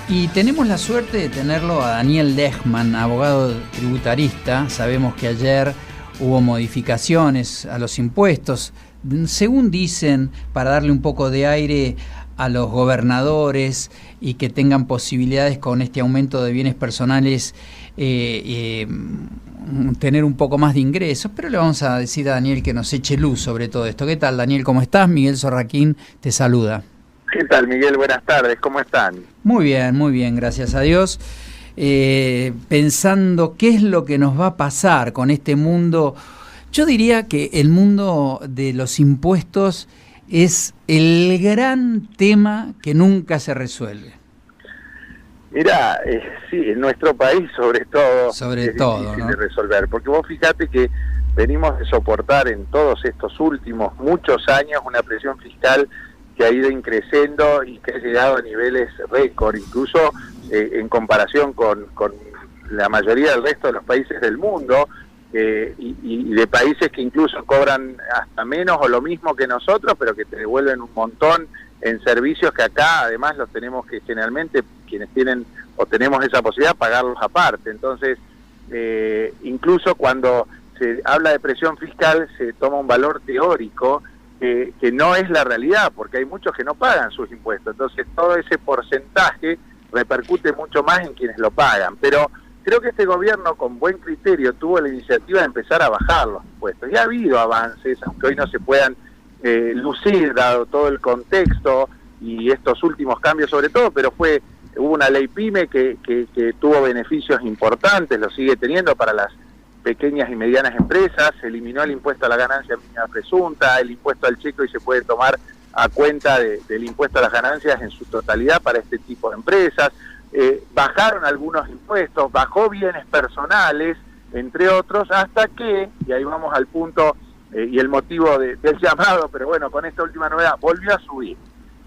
Y tenemos la suerte de tenerlo a Daniel Lechman, abogado tributarista. Sabemos que ayer hubo modificaciones a los impuestos, según dicen, para darle un poco de aire a los gobernadores y que tengan posibilidades con este aumento de bienes personales tener un poco más de ingresos, pero le vamos a decir a Daniel que nos eche luz sobre todo esto. ¿Qué tal, Daniel? ¿Cómo estás? Miguel Sorraquín te saluda. ¿Qué tal, Miguel? Buenas tardes, ¿cómo están? Muy bien, gracias a Dios. Pensando qué es lo que nos va a pasar con este mundo. Yo diría que el mundo de los impuestos es el gran tema que nunca se resuelve. Mirá, sí, en nuestro país sobre todo es difícil, ¿no?, de resolver, porque vos fíjate que venimos de soportar en todos estos últimos muchos años una presión fiscal que ha ido increciendo y que ha llegado a niveles récord, incluso en comparación con la mayoría del resto de los países del mundo, y de países que incluso cobran hasta menos o lo mismo que nosotros, pero que te devuelven un montón en servicios que acá además los tenemos que generalmente, quienes tienen o tenemos esa posibilidad, pagarlos aparte. Entonces, incluso cuando se habla de presión fiscal se toma un valor teórico que no es la realidad, porque hay muchos que no pagan sus impuestos, entonces todo ese porcentaje repercute mucho más en quienes lo pagan. Pero creo que este gobierno con buen criterio tuvo la iniciativa de empezar a bajar los impuestos, y ha habido avances, aunque hoy no se puedan lucir dado todo el contexto y estos últimos cambios sobre todo, pero hubo una ley PYME que tuvo beneficios importantes, lo sigue teniendo para las pequeñas y medianas empresas, se eliminó el impuesto a la ganancia mínima presunta, el impuesto al cheque, y se puede tomar a cuenta del impuesto a las ganancias en su totalidad para este tipo de empresas. Bajaron algunos impuestos, bajó bienes personales, entre otros, hasta que, y ahí vamos al punto y el motivo del llamado, pero bueno, con esta última novedad, volvió a subir.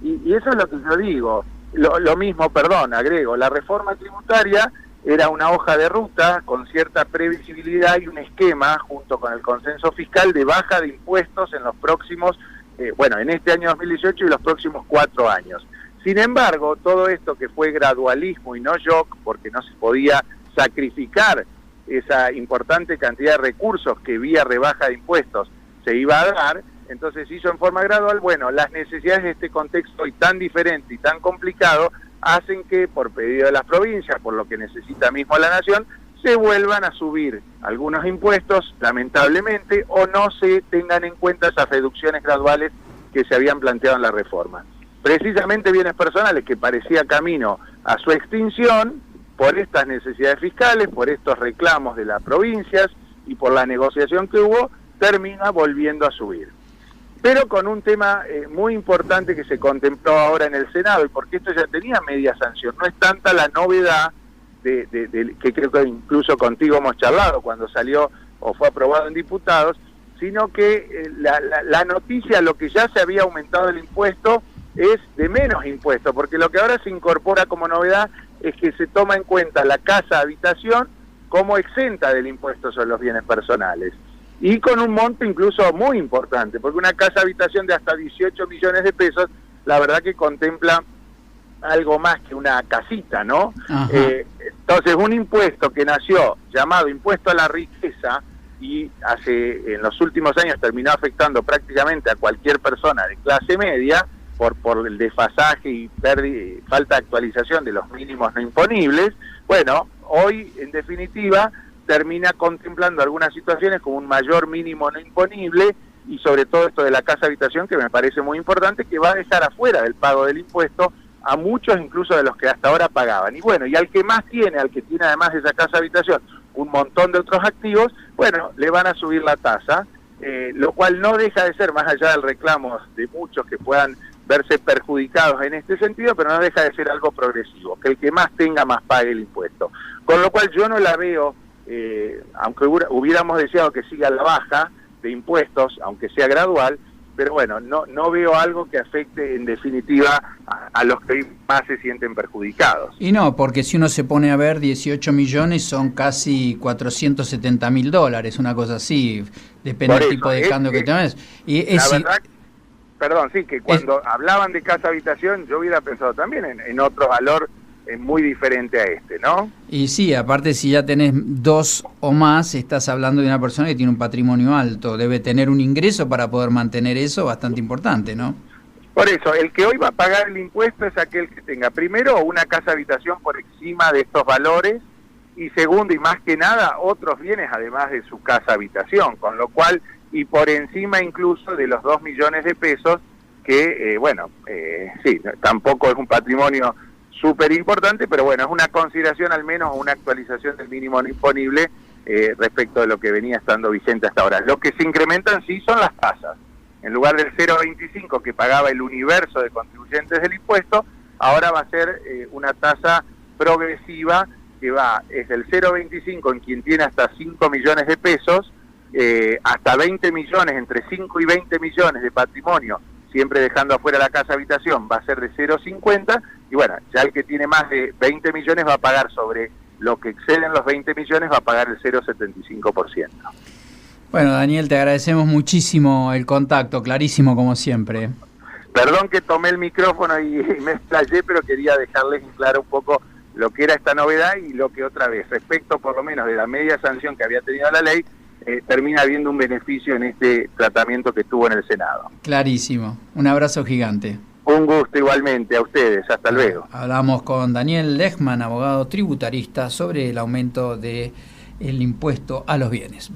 Y eso es lo que yo digo. Lo mismo, agrego, la reforma tributaria era una hoja de ruta con cierta previsibilidad y un esquema, junto con el consenso fiscal, de baja de impuestos en los próximos, en este año 2018 y los próximos 4 años. Sin embargo, todo esto que fue gradualismo y no shock, porque no se podía sacrificar esa importante cantidad de recursos que vía rebaja de impuestos se iba a dar, entonces se hizo en forma gradual. Bueno, las necesidades de este contexto hoy tan diferente y tan complicado hacen que, por pedido de las provincias, por lo que necesita mismo la nación, se vuelvan a subir algunos impuestos, lamentablemente, o no se tengan en cuenta esas reducciones graduales que se habían planteado en la reforma. Precisamente bienes personales, que parecía camino a su extinción, por estas necesidades fiscales, por estos reclamos de las provincias y por la negociación que hubo, termina volviendo a subir. Pero con un tema muy importante que se contempló ahora en el Senado, y porque esto ya tenía media sanción, no es tanta la novedad que creo que incluso contigo hemos charlado cuando salió o fue aprobado en diputados, sino que la noticia, lo que ya se había aumentado el impuesto, es de menos impuesto, porque lo que ahora se incorpora como novedad es que se toma en cuenta la casa-habitación como exenta del impuesto sobre los bienes personales, y con un monto incluso muy importante, porque una casa-habitación de hasta 18 millones de pesos, la verdad que contempla algo más que una casita, ¿no? Entonces, un impuesto que nació llamado impuesto a la riqueza, y en los últimos años terminó afectando prácticamente a cualquier persona de clase media, por el desfasaje y falta de actualización de los mínimos no imponibles. Bueno, hoy en definitiva termina contemplando algunas situaciones como un mayor mínimo no imponible, y sobre todo esto de la casa habitación, que me parece muy importante, que va a dejar afuera del pago del impuesto a muchos incluso de los que hasta ahora pagaban. Y bueno, y al que más tiene, al que tiene además de esa casa habitación un montón de otros activos, bueno, le van a subir la tasa, lo cual no deja de ser, más allá del reclamo de muchos que puedan verse perjudicados en este sentido, pero no deja de ser algo progresivo, que el que más tenga más pague el impuesto. Con lo cual yo no la veo, aunque hubiéramos deseado que siga la baja de impuestos, aunque sea gradual, pero bueno, no veo algo que afecte en definitiva a los que más se sienten perjudicados. Y no, porque si uno se pone a ver, 18 millones son casi $470.000, una cosa así, depende del tipo de cambio que tengas. Y la verdad, perdón, sí, que cuando hablaban de casa habitación, yo hubiera pensado también en otro valor muy diferente a este, ¿no? Y sí, aparte si ya tenés 2 o más, estás hablando de una persona que tiene un patrimonio alto, debe tener un ingreso para poder mantener eso bastante importante, ¿no? Por eso, el que hoy va a pagar el impuesto es aquel que tenga, primero, una casa habitación por encima de estos valores, y segundo, y más que nada, otros bienes además de su casa habitación, con lo cual, y por encima incluso de los 2 millones de pesos, que, sí, tampoco es un patrimonio súper importante, pero bueno, es una consideración al menos, una actualización del mínimo no imponible respecto de lo que venía estando vigente hasta ahora. Lo que se incrementan sí son las tasas. En lugar del 0,25 que pagaba el universo de contribuyentes del impuesto, ahora va a ser una tasa progresiva que va desde el 0,25 en quien tiene hasta 5 millones de pesos, hasta 20 millones, entre 5 y 20 millones de patrimonio, siempre dejando afuera la casa habitación, va a ser de 0,50, y bueno, ya el que tiene más de 20 millones va a pagar sobre lo que exceden los 20 millones, va a pagar el 0,75%. Bueno, Daniel, te agradecemos muchísimo el contacto, clarísimo como siempre. Perdón que tomé el micrófono y me explayé, pero quería dejarles en claro un poco lo que era esta novedad y lo que otra vez, respecto por lo menos de la media sanción que había tenido la ley, termina habiendo un beneficio en este tratamiento que tuvo en el Senado. Clarísimo. Un abrazo gigante. Un gusto igualmente a ustedes. Hasta luego. Hablamos con Daniel Lechman, abogado tributarista, sobre el aumento del impuesto a los bienes.